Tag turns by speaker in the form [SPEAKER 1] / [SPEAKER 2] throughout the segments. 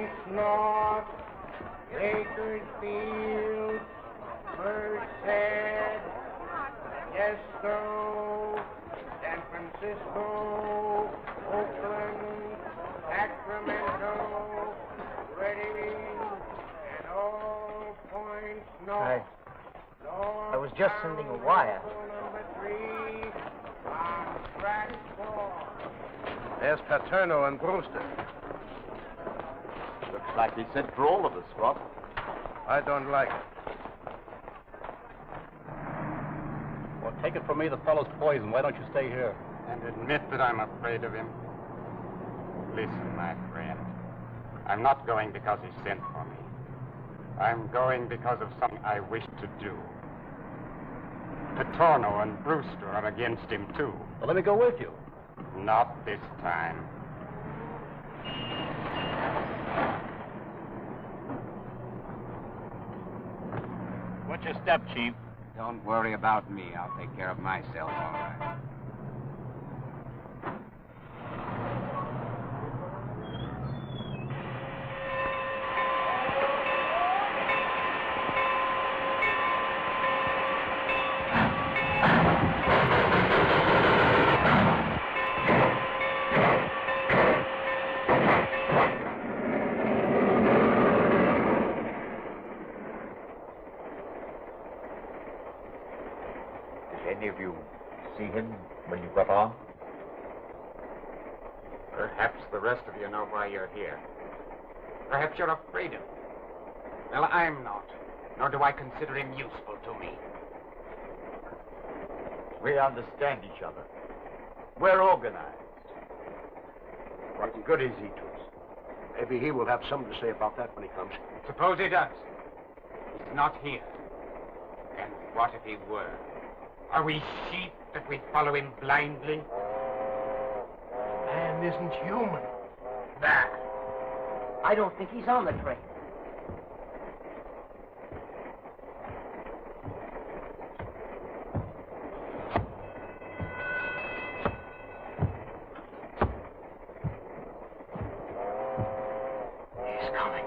[SPEAKER 1] points north, Bakersfield, Merced, Modesto, San Francisco, Oakland, Sacramento, Reading, and all points north.
[SPEAKER 2] I was just sending a wire.
[SPEAKER 1] Number 3 on track 4.
[SPEAKER 3] There's Paterno and Brewster.
[SPEAKER 4] Looks like he sent for all of us, Rob.
[SPEAKER 3] I don't like it.
[SPEAKER 4] Well, take it from me, the fellow's poison. Why don't you stay here?
[SPEAKER 5] And admit that I'm afraid of him. Listen, my friend. I'm not going because he sent for me. I'm going because of something I wish to do. Paterno and Brewster are against him, too.
[SPEAKER 4] Well, let me go with you.
[SPEAKER 5] Not this time.
[SPEAKER 4] What's your step, Chief?
[SPEAKER 6] Don't worry about me. I'll take care of myself, all right.
[SPEAKER 2] Any of you see him when you got on?
[SPEAKER 6] Perhaps the rest of you know why you're here. Perhaps you're afraid of him. Well, I'm not. Nor do I consider him useful to me.
[SPEAKER 2] We understand each other. We're organized.
[SPEAKER 3] What good is he to us? Maybe he will have something to say about that when he comes.
[SPEAKER 6] Suppose he does. He's not here. And what if he were? Are we sheep that we follow him blindly?
[SPEAKER 3] Man isn't human.
[SPEAKER 6] That.
[SPEAKER 2] I don't think he's on the train.
[SPEAKER 6] He's coming.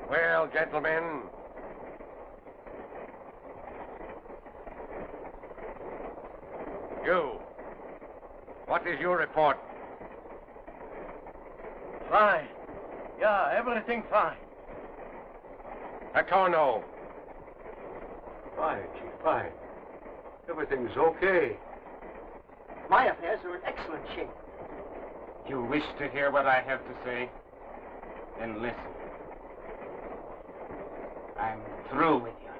[SPEAKER 3] Well, gentlemen. You. What is your report?
[SPEAKER 1] Fine. Yeah, everything fine.
[SPEAKER 3] Paterno.
[SPEAKER 7] Fine, Chief, fine. Everything's okay.
[SPEAKER 1] My affairs are in excellent shape.
[SPEAKER 6] You wish to hear what I have to say? Then listen. I'm through with you.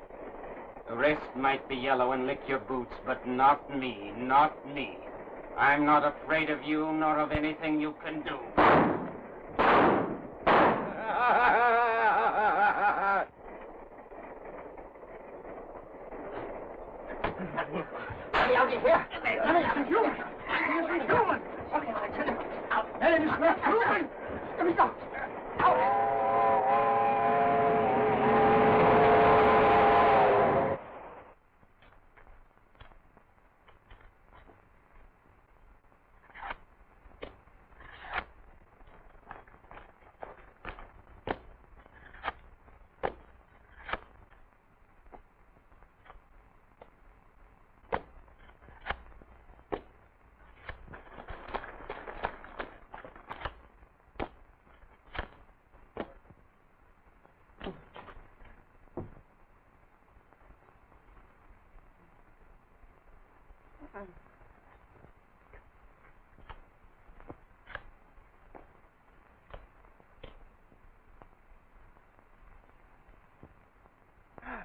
[SPEAKER 6] The rest might be yellow and lick your boots, but not me, not me. I'm not afraid of you, nor of anything you can do.
[SPEAKER 1] Let me out of here. Let me see human. He's human. Okay, I tell you. Out. Man is not human. Let me go. Out.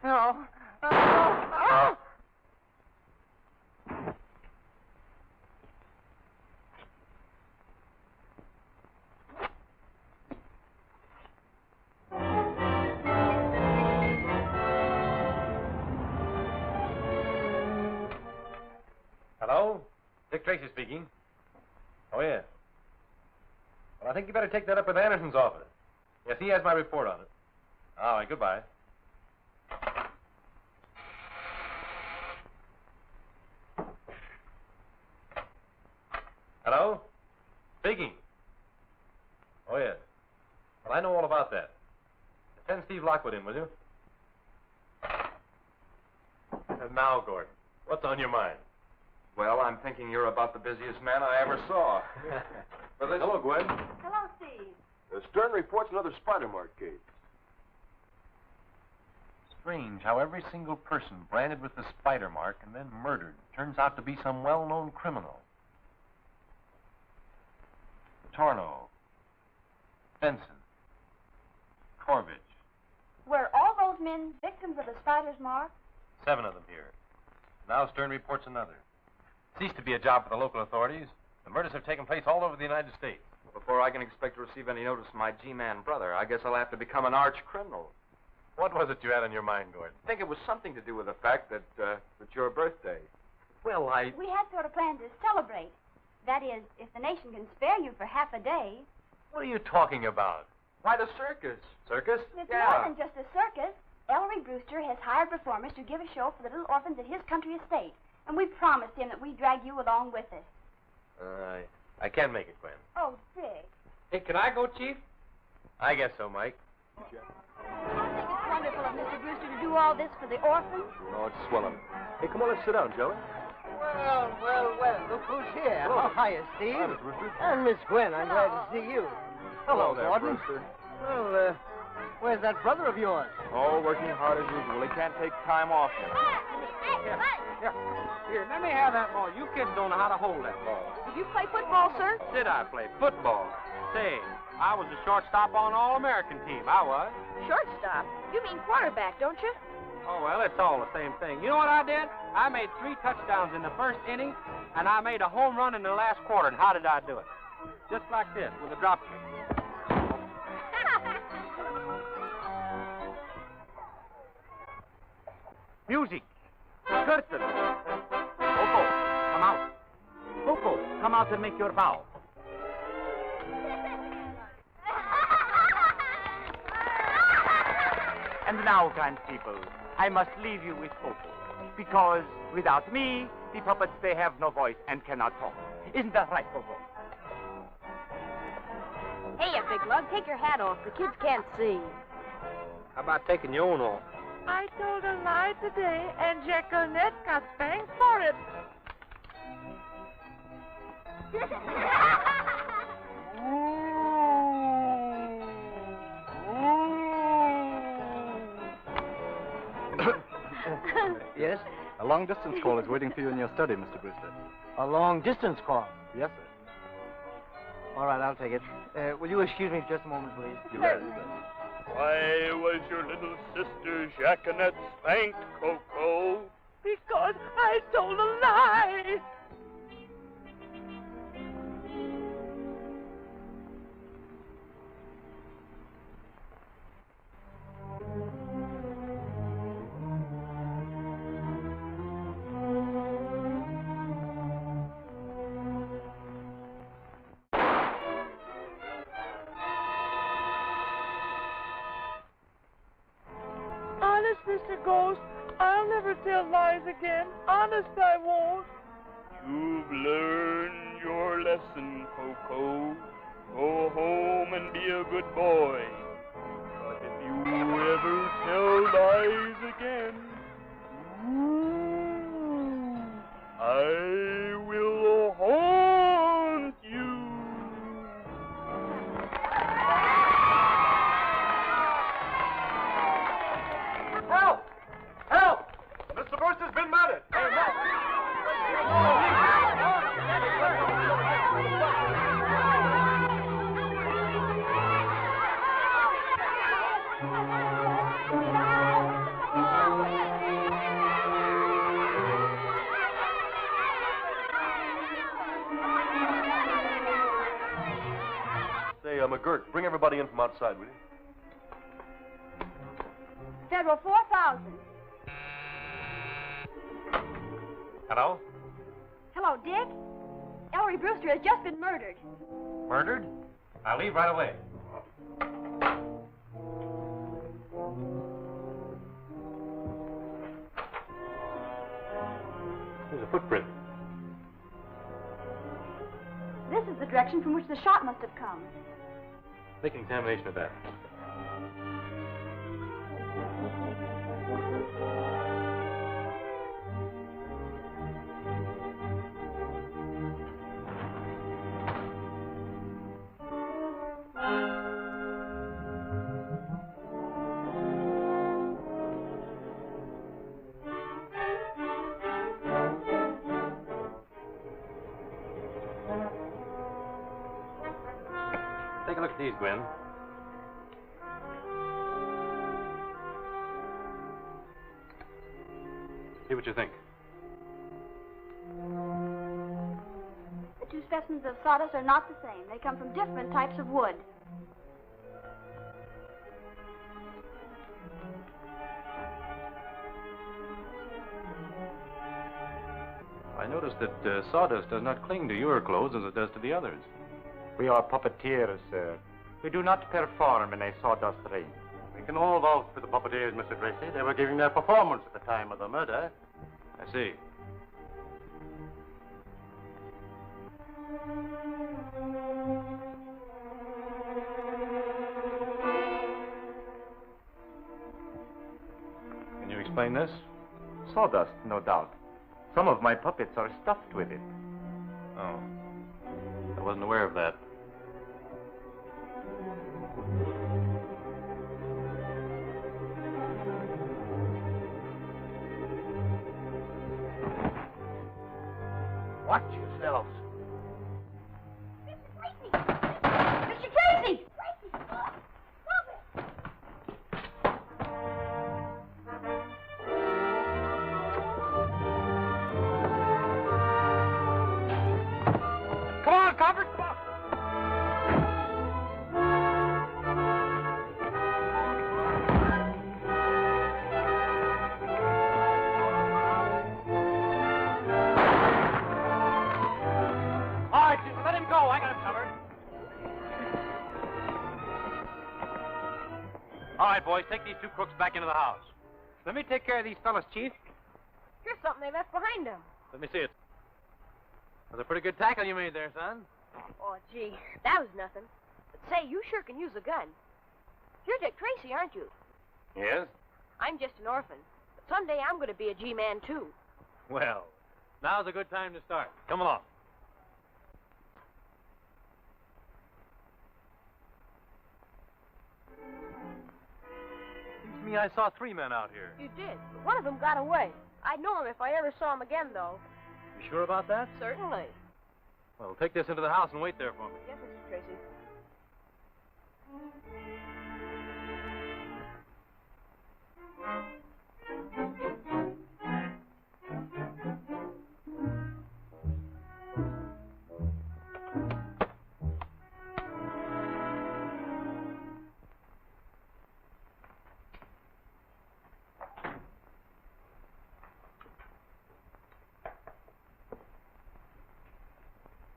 [SPEAKER 1] No. Oh.
[SPEAKER 3] Hello? Dick Tracy speaking.
[SPEAKER 8] Oh, yeah. Well, I think you better take that up with Anderson's office. Yes, he has my report on it. All right, goodbye. Hello? Speaking. Oh, yeah. Well, I know all about that. Send Steve Lockwood in, will you? And now, Gordon, what's on your mind?
[SPEAKER 2] Well, I'm thinking you're about the busiest man I ever saw.
[SPEAKER 7] But hello, Gwen.
[SPEAKER 9] Hello, Steve.
[SPEAKER 7] Stern reports another spider mark case.
[SPEAKER 8] Strange how every single person branded with the spider mark and then murdered turns out to be some well-known criminal. Torno, Benson, Corbett.
[SPEAKER 9] Were all those men victims of the spider's mark?
[SPEAKER 8] 7 of them here. Now Stern reports another. Ceased to be a job for the local authorities. The murders have taken place all over the United States.
[SPEAKER 2] Before I can expect to receive any notice from my G-man brother, I guess I'll have to become an arch criminal.
[SPEAKER 8] What was it you had on your mind, Gordon?
[SPEAKER 2] I think it was something to do with the fact that it's your birthday. Well,
[SPEAKER 9] We had sort of planned to celebrate. That is, if the nation can spare you for half a day.
[SPEAKER 8] What are you talking about?
[SPEAKER 2] Why, the circus.
[SPEAKER 8] Circus?
[SPEAKER 9] It's more than just a circus. Ellery Brewster has hired performers to give a show for the little orphans at his country estate. And we promised him that we'd drag you along with us.
[SPEAKER 8] I can't make it, Gwen.
[SPEAKER 9] Oh, Dick.
[SPEAKER 6] Hey, can I go, Chief?
[SPEAKER 8] I guess so, Mike.
[SPEAKER 9] I think it's wonderful of Mr. Brewster to do all this for the orphans.
[SPEAKER 7] Oh, it's swelling. Hey, come on, let's sit down, shall we?
[SPEAKER 10] Well, look who's here.
[SPEAKER 7] Hello.
[SPEAKER 10] Oh, hiya, Steve.
[SPEAKER 7] Hi, Mr. Brewster.
[SPEAKER 10] And Miss Gwen, I'm glad to see you. Hello,
[SPEAKER 7] there,
[SPEAKER 10] Gordon.
[SPEAKER 7] Brewster.
[SPEAKER 10] Well, where's that brother of yours?
[SPEAKER 2] Oh, working hard as usual. He can't take time off.
[SPEAKER 6] Here, let me have that ball. You kids don't know how to hold that ball.
[SPEAKER 9] Did you play football, sir?
[SPEAKER 6] Did I play football? Say, I was a shortstop on All-American team. I was.
[SPEAKER 9] Shortstop. You mean quarterback, don't you?
[SPEAKER 6] Oh, well, it's all the same thing. You know what I did? I made 3 touchdowns in the first inning, and I made a home run in the last quarter. And how did I do it? Just like this, with a drop kick. Music. Curtain. Coco, come out. Coco, come out and make your bow. And now, kind people, I must leave you with Coco, because without me, the puppets, they have no voice and cannot talk. Isn't that right, Coco?
[SPEAKER 9] Hey, you big lug, take your hat off. The kids can't see.
[SPEAKER 6] How about taking your own off?
[SPEAKER 11] I told a lie today, and Jacqueline got spanked for it.
[SPEAKER 4] Yes? A long-distance call is waiting for you in your study, Mr. Brewster.
[SPEAKER 10] A long-distance call.
[SPEAKER 4] Yes, sir.
[SPEAKER 10] All right, I'll take it. Will you excuse me for just a moment, please?
[SPEAKER 4] You bet.
[SPEAKER 12] Why was your little sister Jacqueline spanked, Coco?
[SPEAKER 11] Because I told a lie. Honest, Mr. Ghost, I'll never tell lies again. Honest, I won't.
[SPEAKER 12] You've learned your lesson, Coco. Go home and be a good boy. But if you ever tell lies again, I will haunt you.
[SPEAKER 8] Help! Help! Mr. Brewster's been murdered!
[SPEAKER 7] Say, McGurk, bring everybody in from outside, will you?
[SPEAKER 9] Federal 4,000.
[SPEAKER 8] Hello?
[SPEAKER 9] Hello, Dick? Ellery Brewster has just been murdered.
[SPEAKER 8] Murdered? I'll leave right away. There's a footprint.
[SPEAKER 9] This is the direction from which the shot must have come.
[SPEAKER 8] Make an examination of that. Take a look at these, Gwen. See what you think.
[SPEAKER 9] The two specimens of sawdust are not the same. They come from different types of wood.
[SPEAKER 8] I noticed that sawdust does not cling to your clothes as it does to the others.
[SPEAKER 5] We are puppeteers, sir. We do not perform in a sawdust ring.
[SPEAKER 8] We can all vouch for the puppeteers, Mr. Tracy. They were giving their performance at the time of the murder. I see. Can you explain this?
[SPEAKER 5] Sawdust, no doubt. Some of my puppets are stuffed with it.
[SPEAKER 8] Oh. I wasn't aware of that.
[SPEAKER 3] Watch yourselves.
[SPEAKER 9] Mr. Tracy!
[SPEAKER 3] Come on, Comfort, come on. All right, let him go. I got him covered.
[SPEAKER 8] All right, boys, take these two crooks back into the house.
[SPEAKER 10] Let me take care of these fellas, Chief.
[SPEAKER 11] Here's something they left behind them.
[SPEAKER 8] Let me see it. That's a pretty good tackle you made there, son.
[SPEAKER 11] Oh, gee, that was nothing. But say, you sure can use a gun. You're Dick Tracy, aren't you?
[SPEAKER 8] Yes?
[SPEAKER 11] I'm just an orphan. But someday I'm going to be a G-man, too.
[SPEAKER 8] Well, now's a good time to start. Come along. Seems to me I saw 3 men out here.
[SPEAKER 11] You did, but one of them got away. I'd know him if I ever saw him again, though.
[SPEAKER 8] You sure about that?
[SPEAKER 11] Certainly.
[SPEAKER 8] Well, take this into the house and wait there for me.
[SPEAKER 11] Yes, Mr. Tracy.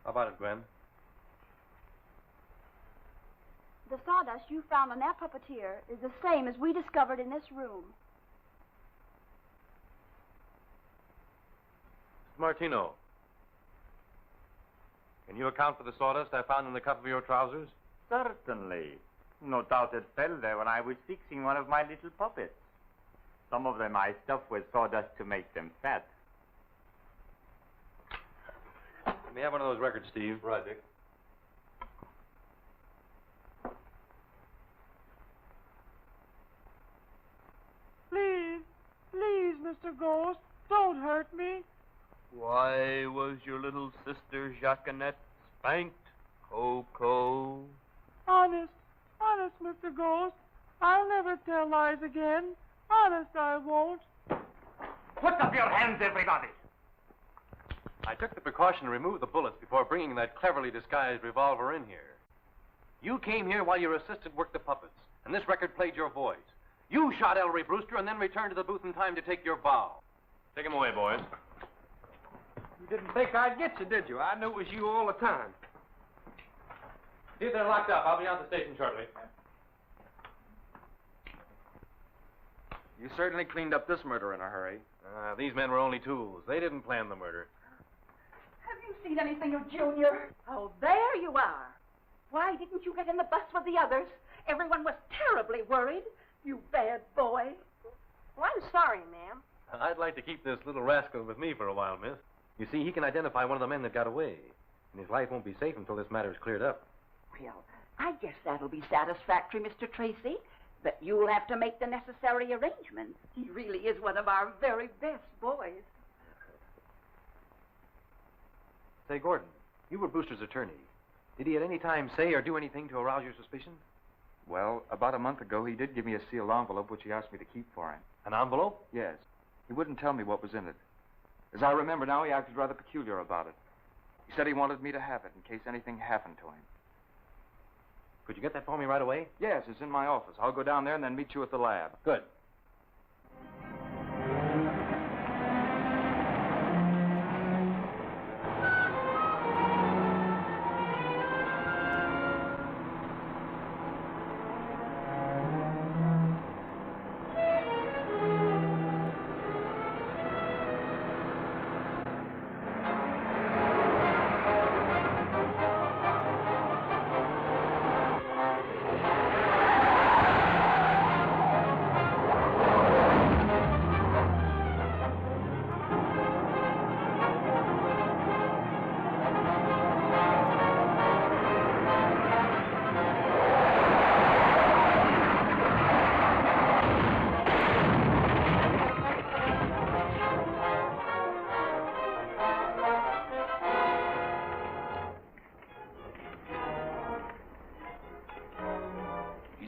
[SPEAKER 8] How about it, Gwen?
[SPEAKER 9] The sawdust you found on that puppeteer is the same as we discovered in this room.
[SPEAKER 8] Mr. Martino, can you account for the sawdust I found in the cuff of your trousers?
[SPEAKER 5] Certainly. No doubt it fell there when I was fixing one of my little puppets. Some of them I stuffed with sawdust to make them fat.
[SPEAKER 8] Let me have one of those records, Steve. Right, Dick.
[SPEAKER 11] Please, please, Mr. Ghost, don't hurt me.
[SPEAKER 12] Why was your little sister Jacqueminette spanked, Coco?
[SPEAKER 11] Honest, Mr. Ghost, I'll never tell lies again. Honest, I won't.
[SPEAKER 3] Put up your hands, everybody.
[SPEAKER 8] I took the precaution to remove the bullets before bringing that cleverly disguised revolver in here. You came here while your assistant worked the puppets, and this record played your voice. You shot Ellery Brewster and then returned to the booth in time to take your bow. Take him away, boys.
[SPEAKER 13] You didn't think I'd get you, did you? I knew it was you all the time.
[SPEAKER 8] See if they're locked up. I'll be on the station shortly.
[SPEAKER 2] You certainly cleaned up this murder in a hurry.
[SPEAKER 8] These men were only tools. They didn't plan the murder.
[SPEAKER 14] Have you seen anything of Junior? Oh, there you are. Why didn't you get in the bus with the others? Everyone was terribly worried. You bad boy.
[SPEAKER 15] Well, I'm sorry, ma'am.
[SPEAKER 8] I'd like to keep this little rascal with me for a while, miss. You see, he can identify one of the men that got away. And his life won't be safe until this matter is cleared up.
[SPEAKER 14] Well, I guess that'll be satisfactory, Mr. Tracy. But you'll have to make the necessary arrangements. He really is one of our very best boys.
[SPEAKER 8] Say, Gordon, you were Brewster's attorney. Did he at any time say or do anything to arouse your suspicion?
[SPEAKER 2] Well, about a month ago, he did give me a sealed envelope, which he asked me to keep for him.
[SPEAKER 8] An envelope?
[SPEAKER 2] Yes. He wouldn't tell me what was in it. As I remember now, he acted rather peculiar about it. He said he wanted me to have it in case anything happened to him.
[SPEAKER 8] Could you get that for me right away?
[SPEAKER 2] Yes, it's in my office. I'll go down there and then meet you at the lab.
[SPEAKER 8] Good.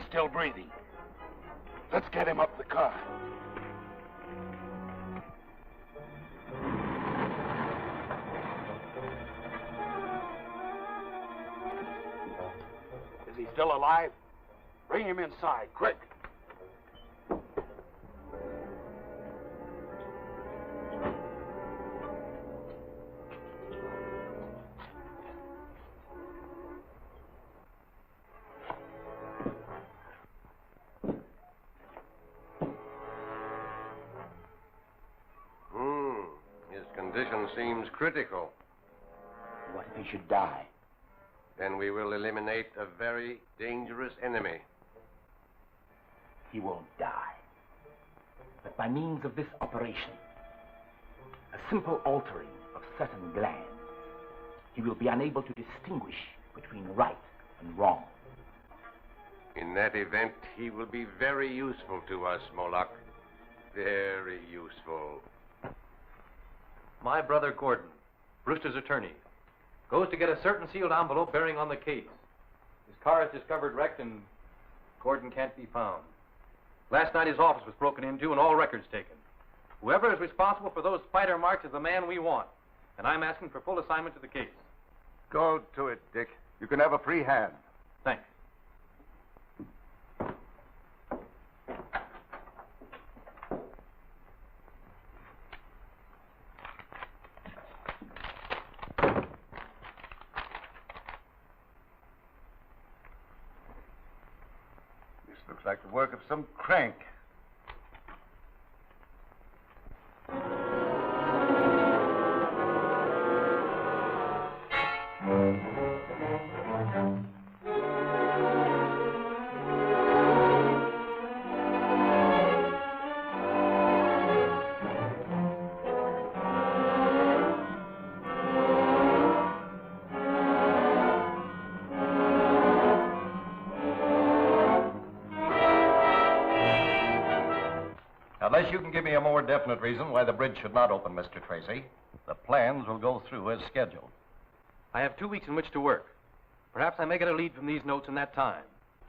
[SPEAKER 3] Still breathing. Let's get him up the car. Is he still alive? Bring him inside, quick.
[SPEAKER 16] Seems critical.
[SPEAKER 3] What if he should die?
[SPEAKER 16] Then we will eliminate a very dangerous enemy.
[SPEAKER 3] He won't die. But by means of this operation, a simple altering of certain glands, he will be unable to distinguish between right and wrong.
[SPEAKER 16] In that event, he will be very useful to us, Moloch. Very useful.
[SPEAKER 8] My brother Gordon, Brewster's attorney, goes to get a certain sealed envelope bearing on the case. His car is discovered wrecked and Gordon can't be found. Last night his office was broken into and all records taken. Whoever is responsible for those spider marks is the man we want. And I'm asking for full assignment to the case.
[SPEAKER 17] Go to it, Dick. You can have a free hand.
[SPEAKER 8] Thanks.
[SPEAKER 17] Looks like the work of some crank.
[SPEAKER 18] Unless you can give me a more definite reason why the bridge should not open, Mr. Tracy, the plans will go through as scheduled.
[SPEAKER 8] I have 2 weeks in which to work. Perhaps I may get a lead from these notes in that time.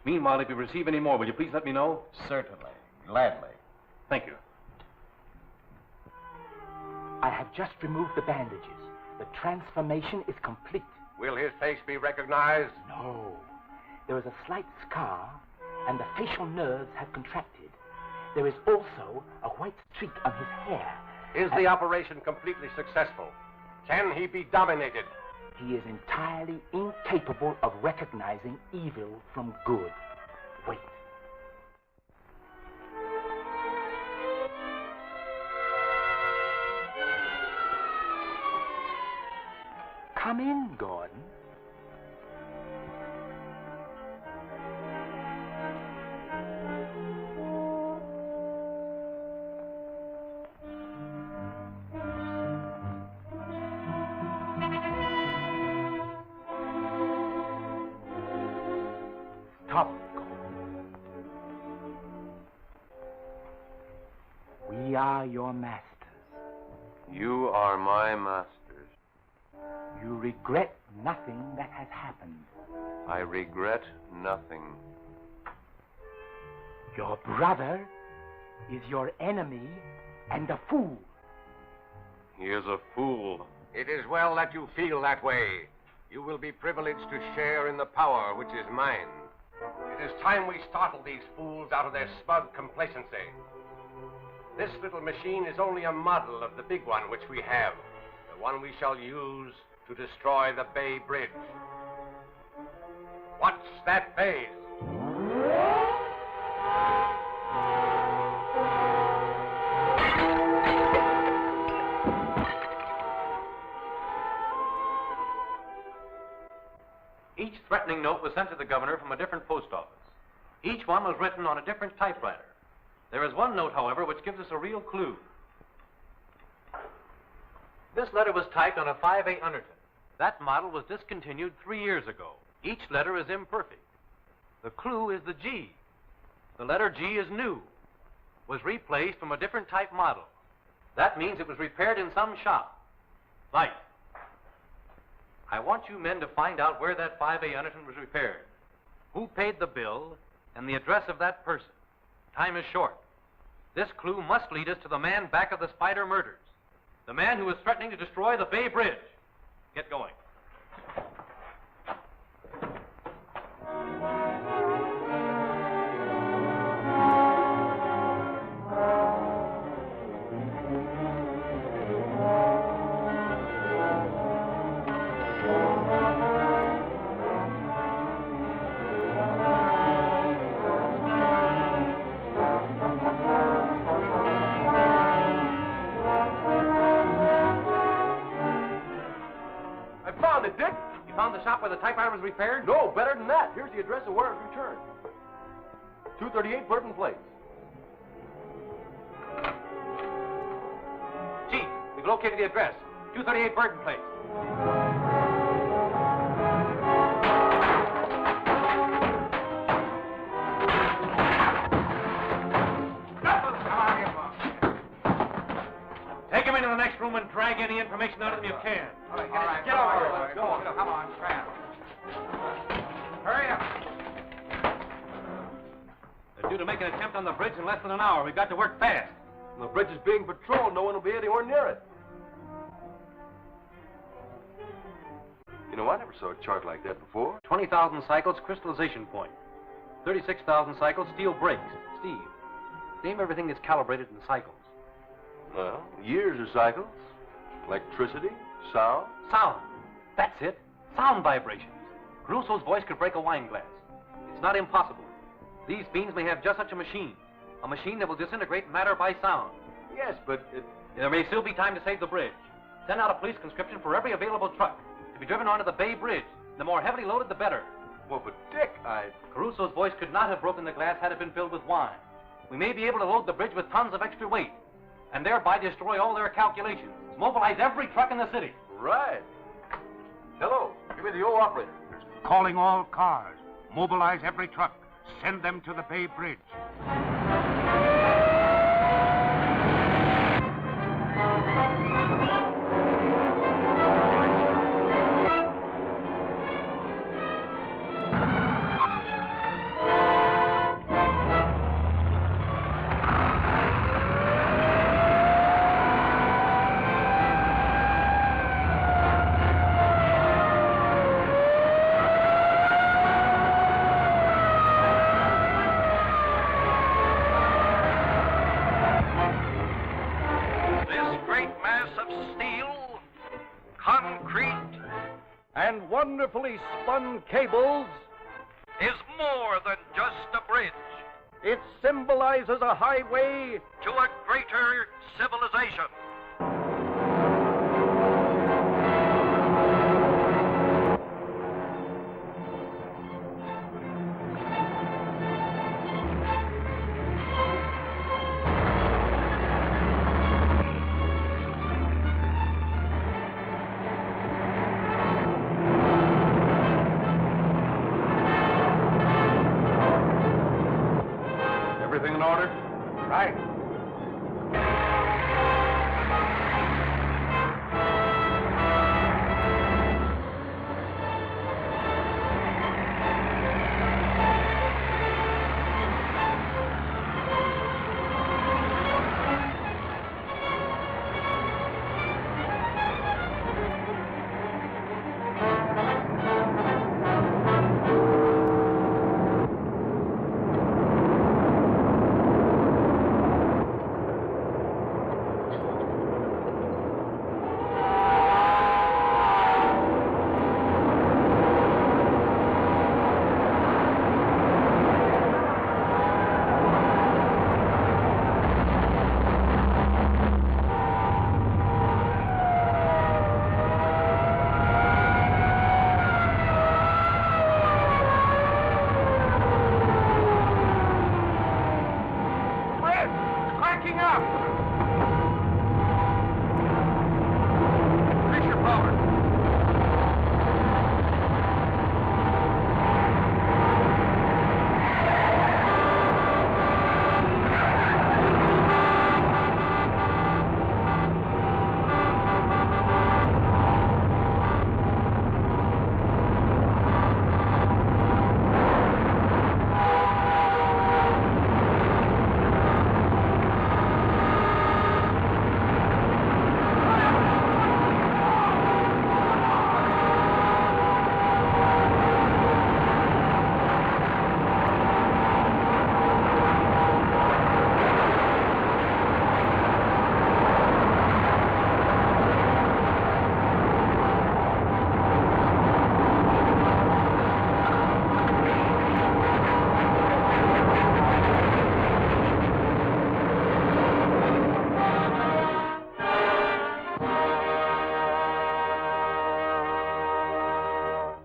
[SPEAKER 8] Meanwhile, if you receive any more, will you please let me know?
[SPEAKER 18] Certainly. Gladly.
[SPEAKER 8] Thank you.
[SPEAKER 3] I have just removed the bandages. The transformation is complete.
[SPEAKER 16] Will his face be recognized?
[SPEAKER 3] No. There is a slight scar, and the facial nerves have contracted. There is also a white streak on his hair.
[SPEAKER 16] Is the operation completely successful? Can he be dominated?
[SPEAKER 3] He is entirely incapable of recognizing evil from good. Wait. Come in, Gordon. Stop, Gordon. We are your masters.
[SPEAKER 16] You are my masters.
[SPEAKER 3] You regret nothing that has happened.
[SPEAKER 16] I regret nothing.
[SPEAKER 3] Your brother is your enemy and a fool.
[SPEAKER 16] He is a fool. It is well that you feel that way. You will be privileged to share in the power which is mine. It is time we startled these fools out of their smug complacency. This little machine is only a model of the big one which we have, the one we shall use to destroy the Bay Bridge. Watch that phase.
[SPEAKER 8] Each threatening note was sent to the governor from a different post office. Each one was written on a different typewriter. There is one note, however, which gives us a real clue. This letter was typed on a 5A Underton. That model was discontinued 3 years ago. Each letter is imperfect. The clue is the G. The letter G is new, was replaced from a different type model. That means it was repaired in some shop. Light. I want you men to find out where that 5A Underton was repaired, who paid the bill, and the address of that person. Time is short. This clue must lead us to the man back of the Spider murders, the man who was threatening to destroy the Bay Bridge. Get going. Where the typewriter was repaired?
[SPEAKER 7] No, better than that. Here's the address of where it was returned. 238 Burton Place.
[SPEAKER 8] Chief, we've located the address. 238 Burton Place. Take him into the next room and drag any information out of him you can.
[SPEAKER 2] All right, get over here. Let's go. Come on, Tramp. Hurry up.
[SPEAKER 8] They're due to make an attempt on the bridge in less than an hour. We've got to work fast.
[SPEAKER 7] The bridge is being patrolled. No one will be anywhere near it. You know, I never saw a chart like that before.
[SPEAKER 8] 20,000 cycles crystallization point. 36,000 cycles steel brakes. Steve, name everything that's calibrated in cycles.
[SPEAKER 7] Well, years of cycles. Electricity, sound.
[SPEAKER 8] Sound. That's it. Sound vibrations. Caruso's voice could break a wine glass. It's not impossible. These beings may have just such a machine that will disintegrate matter by sound.
[SPEAKER 7] Yes, but
[SPEAKER 8] there may still be time to save the bridge. Send out a police conscription for every available truck to be driven onto the Bay Bridge. The more heavily loaded, the better.
[SPEAKER 7] Well, but Dick,
[SPEAKER 8] Caruso's voice could not have broken the glass had it been filled with wine. We may be able to load the bridge with tons of extra weight and thereby destroy all their calculations. Mobilize every truck in the city.
[SPEAKER 7] Right. Hello, give me the old operator.
[SPEAKER 19] Calling all cars. Mobilize every truck. Send them to the Bay Bridge.
[SPEAKER 18] and wonderfully spun cables
[SPEAKER 20] is more than just a bridge.
[SPEAKER 18] It symbolizes a highway
[SPEAKER 20] to a greater civilization.
[SPEAKER 17] Everything in order? Right.